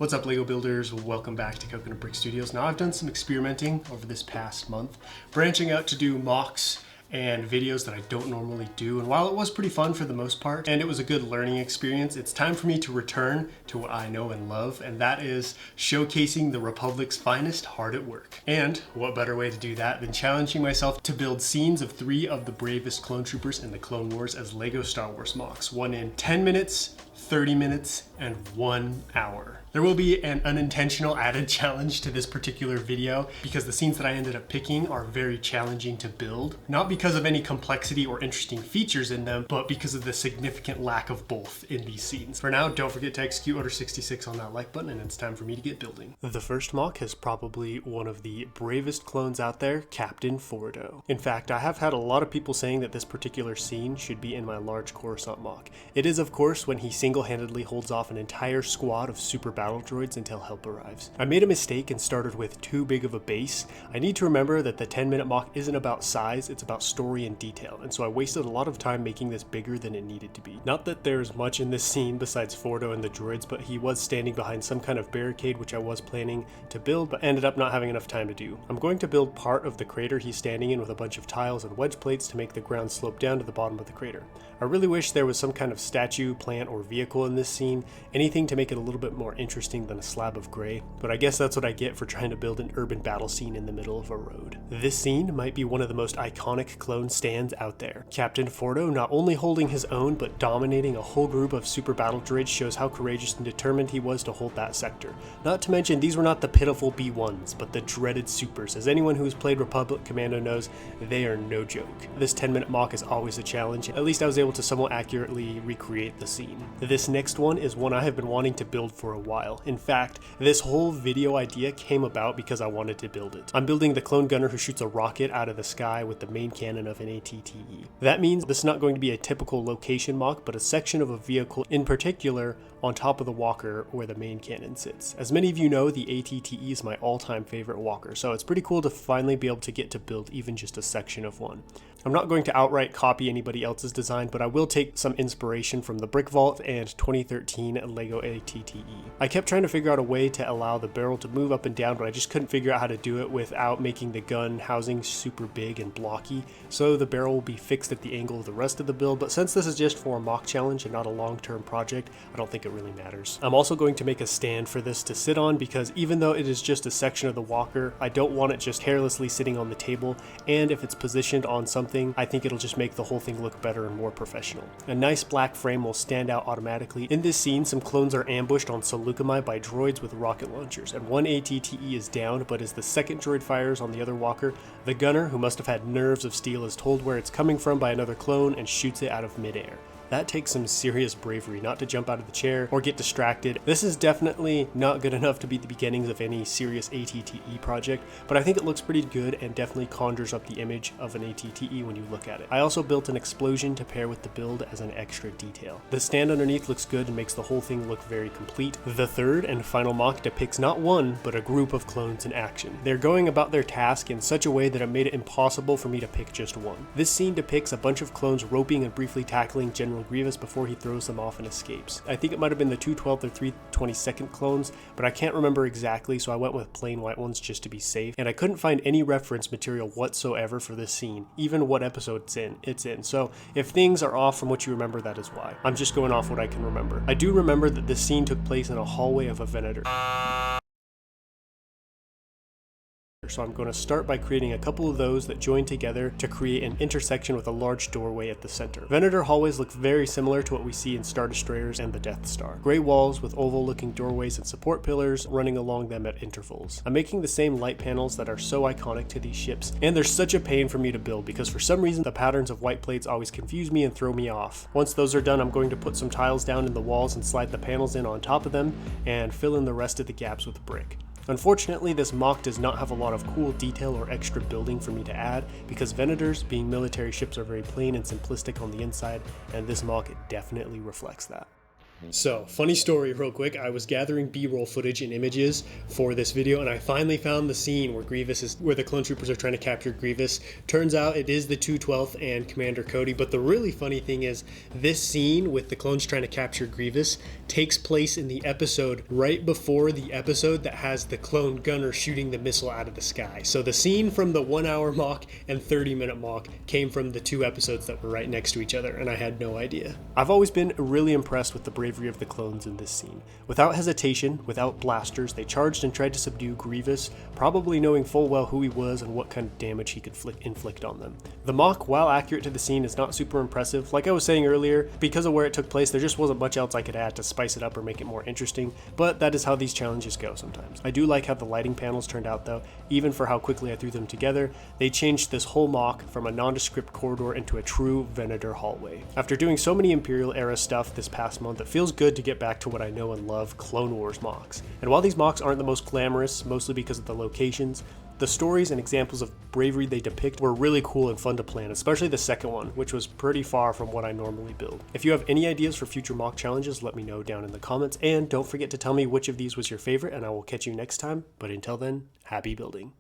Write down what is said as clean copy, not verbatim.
What's up, Lego builders? Welcome back to Coconut Brick Studios. Now, I've done some experimenting over this past month, branching out to do mocks and videos that I don't normally do. And while it was pretty fun for the most part, and it was a good learning experience, it's time for me to return to what I know and love, and that is showcasing the Republic's finest hard at work. And what better way to do that than challenging myself to build scenes of 3 of the bravest clone troopers in the Clone Wars as Lego Star Wars mocks, one in 10 minutes, 30 minutes, and 1 hour. There will be an unintentional added challenge to this particular video because the scenes that I ended up picking are very challenging to build. Not because of any complexity or interesting features in them, but because of the significant lack of both in these scenes. For now, don't forget to execute Order 66 on that like button, and it's time for me to get building. The first mock is probably one of the bravest clones out there, Captain Fordo. In fact, I have had a lot of people saying that this particular scene should be in my large Coruscant mock. It is, of course, when he single-handedly holds off an entire squad of super battle droids until help arrives. I made a mistake and started with too big of a base. I need to remember that the 10-minute mock isn't about size, it's about story and detail, and so I wasted a lot of time making this bigger than it needed to be. Not that there's much in this scene besides Fordo and the droids, but he was standing behind some kind of barricade which I was planning to build, but ended up not having enough time to do. I'm going to build part of the crater he's standing in with a bunch of tiles and wedge plates to make the ground slope down to the bottom of the crater. I really wish there was some kind of statue, plant, or vehicle in this scene, anything to make it a little bit more interesting than a slab of gray, but I guess that's what I get for trying to build an urban battle scene in the middle of a road. This scene might be one of the most iconic clone stands out there. Captain Fordo not only holding his own, but dominating a whole group of super battle droids shows how courageous and determined he was to hold that sector. Not to mention, these were not the pitiful B1s, but the dreaded supers. As anyone who's played Republic Commando knows, they are no joke. This 10-minute mock is always a challenge. At least I was able to somewhat accurately recreate the scene. This next one is one I have been wanting to build for a while. In fact, this whole video idea came about because I wanted to build it. I'm building the clone gunner who shoots a rocket out of the sky with the main cannon of an ATTE. That means this is not going to be a typical location mock, but a section of a vehicle in particular on top of the walker where the main cannon sits. As many of you know, the ATTE is my all-time favorite walker, so it's pretty cool to finally be able to get to build even just a section of one. I'm not going to outright copy anybody else's design, but I will take some inspiration from the Brick Vault and 2013 Lego ATTE. I kept trying to figure out a way to allow the barrel to move up and down, but I just couldn't figure out how to do it without making the gun housing super big and blocky, so the barrel will be fixed at the angle of the rest of the build, but since this is just for a mock challenge and not a long-term project, I don't think it really matters. I'm also going to make a stand for this to sit on because even though it is just a section of the walker, I don't want it just carelessly sitting on the table, and if it's positioned on something, I think it'll just make the whole thing look better and more professional. A nice black frame will stand out automatically. In this scene, some clones are ambushed on Seleucami by droids with rocket launchers, and one ATTE is down, but as the second droid fires on the other walker, the gunner, who must have had nerves of steel, is told where it's coming from by another clone and shoots it out of midair. That takes some serious bravery not to jump out of the chair or get distracted. This is definitely not good enough to be the beginnings of any serious ATTE project, but I think it looks pretty good and definitely conjures up the image of an ATTE when you look at it. I also built an explosion to pair with the build as an extra detail. The stand underneath looks good and makes the whole thing look very complete. The third and final mock depicts not one, but a group of clones in action. They're going about their task in such a way that it made it impossible for me to pick just one. This scene depicts a bunch of clones roping and briefly tackling General Grievous before he throws them off and escapes. I think it might have been the 212th or 322nd clones, but I can't remember exactly, so I went with plain white ones just to be safe, and I couldn't find any reference material whatsoever for this scene, even what episode it's in, so if things are off from what you remember, that is why. I'm just going off what I can remember. I do remember that this scene took place in a hallway of a Venator. So I'm going to start by creating a couple of those that join together to create an intersection with a large doorway at the center. Venator hallways look very similar to what we see in Star Destroyers and the Death Star. Gray walls with oval looking doorways and support pillars running along them at intervals. I'm making the same light panels that are so iconic to these ships, and they're such a pain for me to build because for some reason the patterns of white plates always confuse me and throw me off. Once those are done, I'm going to put some tiles down in the walls and slide the panels in on top of them and fill in the rest of the gaps with brick. Unfortunately, this mock does not have a lot of cool detail or extra building for me to add because Venators, being military ships, are very plain and simplistic on the inside, and this mock definitely reflects that. So, funny story real quick, I was gathering B-roll footage and images for this video, and I finally found the scene where where the clone troopers are trying to capture Grievous. Turns out it is the 212th and Commander Cody, but the really funny thing is this scene with the clones trying to capture Grievous takes place in the episode right before the episode that has the clone gunner shooting the missile out of the sky. So the scene from the 1 hour mock and 30-minute mock came from the 2 episodes that were right next to each other, and I had no idea. I've always been really impressed with the bravery of the clones in this scene. Without hesitation, without blasters, they charged and tried to subdue Grievous, probably knowing full well who he was and what kind of damage he could inflict on them. The mock, while accurate to the scene, is not super impressive. Like I was saying earlier, because of where it took place, there just wasn't much else I could add to spice it up or make it more interesting, but that is how these challenges go sometimes. I do like how the lighting panels turned out though, even for how quickly I threw them together. They changed this whole mock from a nondescript corridor into a true Venator hallway. After doing so many Imperial era stuff this past month, it feels good to get back to what I know and love, Clone Wars mocks. And while these mocks aren't the most glamorous, mostly because of the locations, the stories and examples of bravery they depict were really cool and fun to plan, especially the second one, which was pretty far from what I normally build. If you have any ideas for future mock challenges, let me know down in the comments, and don't forget to tell me which of these was your favorite, and I will catch you next time. But until then, happy building.